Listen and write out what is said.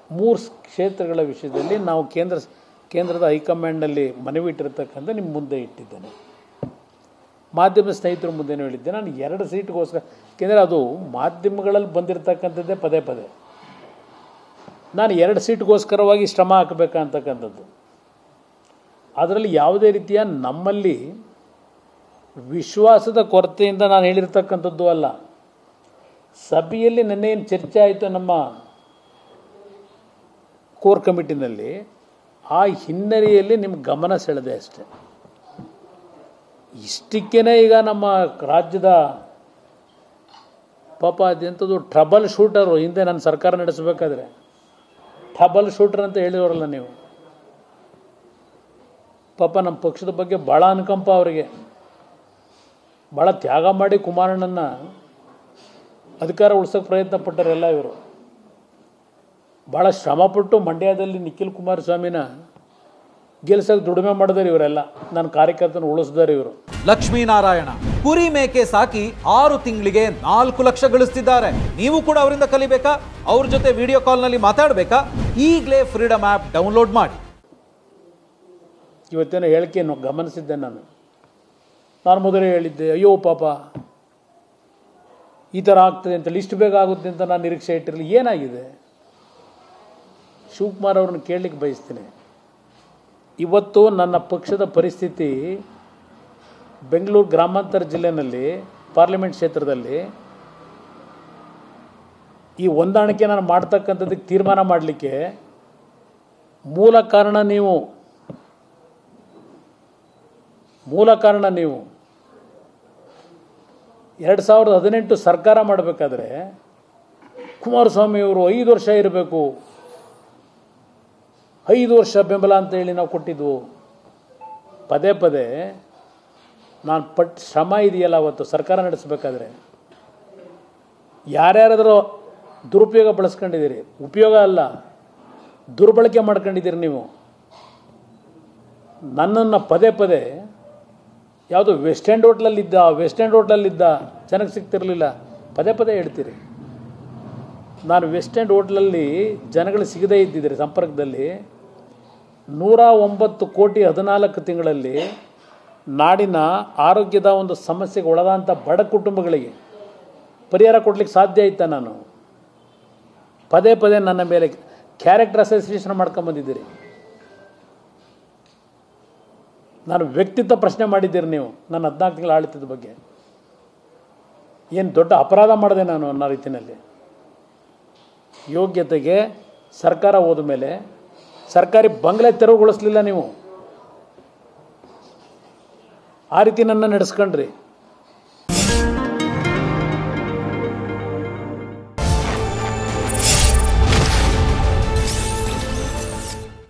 3 ಕ್ಷೇತ್ರಗಳ ವಿಷಯದಲ್ಲಿ ನಾವು ಕೇಂದ್ರದ ಹೈಕಮಾಂಡ್ನಲ್ಲಿ ಮನವಿ ಇಟ್ಟಿರ್ತಕ್ಕಂಥ ನಿಮ್ಮ ಮುಂದೆ ಇಟ್ಟಿದ್ದೇನೆ. ಮಾಧ್ಯಮ ಸ್ನೇಹಿತರ ಮುಂದೆನೂ ಹೇಳಿದ್ದೆ. ನಾನು 2 ಸೀಟ್ಗೋಸ್ಕರ, ಏಕೆಂದರೆ ಅದು ಮಾಧ್ಯಮಗಳಲ್ಲಿ ಬಂದಿರತಕ್ಕಂಥದ್ದೇ ಪದೇ ಪದೇ ನಾನು 2 ಸೀಟ್ಗೋಸ್ಕರವಾಗಿ ಶ್ರಮ ಹಾಕಬೇಕಂತಕ್ಕಂಥದ್ದು. ಅದರಲ್ಲಿ ಯಾವುದೇ ರೀತಿಯ ನಮ್ಮಲ್ಲಿ ವಿಶ್ವಾಸದ ಕೊರತೆಯಿಂದ ನಾನು ಹೇಳಿರ್ತಕ್ಕಂಥದ್ದು ಅಲ್ಲ. ಸಭೆಯಲ್ಲಿ ನೆನ್ನೇನು ಚರ್ಚೆ ಆಯಿತು ನಮ್ಮ ಕೋರ್ ಕಮಿಟಿನಲ್ಲಿ, ಆ ಹಿನ್ನೆಲೆಯಲ್ಲಿ ನಿಮ್ಮ ಗಮನ ಸೆಳೆದೆ ಅಷ್ಟೆ. ಇಷ್ಟಕ್ಕೇ ಈಗ ನಮ್ಮ ರಾಜ್ಯದ ಪಾಪ ಅದೆಂಥದ್ದು ಟ್ರಬಲ್ ಶೂಟರು, ಹಿಂದೆ ನಾನು ಸರ್ಕಾರ ನಡೆಸಬೇಕಾದ್ರೆ ಟ್ರಬಲ್ ಶೂಟರ್ ಅಂತ ಹೇಳಿದವರಲ್ಲ ನೀವು. ಪಾಪ ನಮ್ಮ ಪಕ್ಷದ ಬಗ್ಗೆ ಭಾಳ ಅನುಕಂಪ ಅವರಿಗೆ. ಭಾಳ ತ್ಯಾಗ ಮಾಡಿ ಕುಮಾರಣ್ಣನ ಅಧಿಕಾರ ಉಳಿಸೋಕ್ಕೆ ಪ್ರಯತ್ನ ಪಟ್ಟರೆಲ್ಲ ಇವರು. ಭಾಳ ಶ್ರಮಪಟ್ಟು ಮಂಡ್ಯದಲ್ಲಿ ನಿಖಿಲ್ ಕುಮಾರಸ್ವಾಮಿನ ಗೆಲ್ಸಕ್ಕೆ ದುಡಿಮೆ ಮಾಡಿದಾರೆ ಇವರೆಲ್ಲ. ನನ್ನ ಕಾರ್ಯಕರ್ತನ ಉಳಿಸಿದಾರೆ ಇವರು. ಲಕ್ಷ್ಮೀನಾರಾಯಣ ಕುರಿ ಮೇಕೆ ಸಾಕಿ 6 ತಿಂಗಳಿಗೆ 4 ಲಕ್ಷ ಗಳಿಸ್ತಿದ್ದಾರೆ. ನೀವು ಕೂಡ ಅವರಿಂದ ಕಲಿಬೇಕಾ? ಅವ್ರ ಜೊತೆ ವಿಡಿಯೋ ಕಾಲ್ನಲ್ಲಿ ಮಾತಾಡಬೇಕಾ? ಈಗಲೇ ಫ್ರೀಡಮ್ ಆ್ಯಪ್ ಡೌನ್ಲೋಡ್ ಮಾಡಿ. ಇವತ್ತೇನೋ ಹೇಳಿಕೆಯನ್ನು ಗಮನಿಸಿದ್ದೆ ನಾನು ಮೊದಲೇ ಹೇಳಿದ್ದೆ, ಅಯ್ಯೋ ಪಾಪ ಈ ಥರ ಆಗ್ತದೆ ಅಂತೇಳಿ, ಇಷ್ಟು ಬೇಗ ಆಗುತ್ತೆ ಅಂತ ನಾನು ನಿರೀಕ್ಷೆ ಇಟ್ಟಿರಲಿಲ್ಲ. ಏನಾಗಿದೆ? ಶಿವಕುಮಾರ್ ಅವ್ರನ್ನ ಕೇಳಲಿಕ್ಕೆ ಬಯಸ್ತೀನಿ. ಇವತ್ತು ನನ್ನ ಪಕ್ಷದ ಪರಿಸ್ಥಿತಿ ಬೆಂಗಳೂರು ಗ್ರಾಮಾಂತರ ಜಿಲ್ಲೆಯಲ್ಲಿ ಪಾರ್ಲಿಮೆಂಟ್ ಕ್ಷೇತ್ರದಲ್ಲಿ ಈ ಹೊಂದಾಣಿಕೆ ನಾನು ಮಾಡ್ತಕ್ಕಂಥದ್ದಕ್ಕೆ ತೀರ್ಮಾನ ಮಾಡಲಿಕ್ಕೆ ಮೂಲ ಕಾರಣ ನೀವು 2018 ಸರ್ಕಾರ ಮಾಡಬೇಕಾದ್ರೆ ಕುಮಾರಸ್ವಾಮಿಯವರು 5 ವರ್ಷ ಇರಬೇಕು, 5 ವರ್ಷ ಬೆಂಬಲ ಅಂತ ಹೇಳಿ ನಾವು ಕೊಟ್ಟಿದ್ವು. ಪದೇ ಪದೇ ನಾನು ಪಟ್ಟು ಶ್ರಮ ಇದೆಯಲ್ಲ ಅವತ್ತು ಸರ್ಕಾರ ನಡೆಸಬೇಕಾದ್ರೆ ಯಾರ್ಯಾರಾದರೂ ದುರುಪಯೋಗ ಬಳಸ್ಕೊಂಡಿದ್ದೀರಿ. ಉಪಯೋಗ ಅಲ್ಲ, ದುರ್ಬಳಕೆ ಮಾಡ್ಕೊಂಡಿದ್ದೀರಿ ನೀವು. ನನ್ನನ್ನು ಪದೇ ಪದೇ ಯಾವುದು ವೆಸ್ಟ್ ಎಂಡ್ ಹೋಟ್ಲಲ್ಲಿದ್ದ ಜನಕ್ಕೆ ಸಿಗ್ತಿರಲಿಲ್ಲ, ಪದೇ ಪದೇ ಹೇಳ್ತೀರಿ. ನಾನು ವೆಸ್ಟ್ ಎಂಡ್ ಹೋಟ್ಲಲ್ಲಿ ಜನಗಳು ಸಿಗದೇ ಇದ್ದಿದ್ದರೆ ಸಂಪರ್ಕದಲ್ಲಿ 109 ಕೋಟಿ 14 ತಿಂಗಳಲ್ಲಿ ನಾಡಿನ ಆರೋಗ್ಯದ ಒಂದು ಸಮಸ್ಯೆಗೆ ಒಳಗಾದಂಥ ಬಡ ಕುಟುಂಬಗಳಿಗೆ ಪರಿಹಾರ ಕೊಡಲಿಕ್ಕೆ ಸಾಧ್ಯ ಇತ್ತ? ನಾನು ಪದೇ ಪದೇ ನನ್ನ ಮೇಲೆ ಕ್ಯಾರೆಕ್ಟರ್ ಅಸೋಸಿಯೇಷನ್ ಮಾಡ್ಕೊಂಬಂದಿದ್ದೀರಿ. ನಾನು ವ್ಯಕ್ತಿತ್ವ ಪ್ರಶ್ನೆ ಮಾಡಿದ್ದೀರಿ ನೀವು ನನ್ನ 14 ತಿಂಗಳ ಆಡಳಿತದ ಬಗ್ಗೆ. ಏನು ದೊಡ್ಡ ಅಪರಾಧ ಮಾಡಿದೆ ನಾನು ಅನ್ನೋ ರೀತಿಯಲ್ಲಿ. ಯೋಗ್ಯತೆಗೆ ಸರ್ಕಾರ ಹೋದ ಮೇಲೆ ಸರ್ಕಾರಿ ಬಂಗಲೆ ತೆರವುಗೊಳಿಸಲಿಲ್ಲ ನೀವು. ಆ ರೀತಿ ನನ್ನ ನಡೆಸ್ಕೊಂಡ್ರಿ.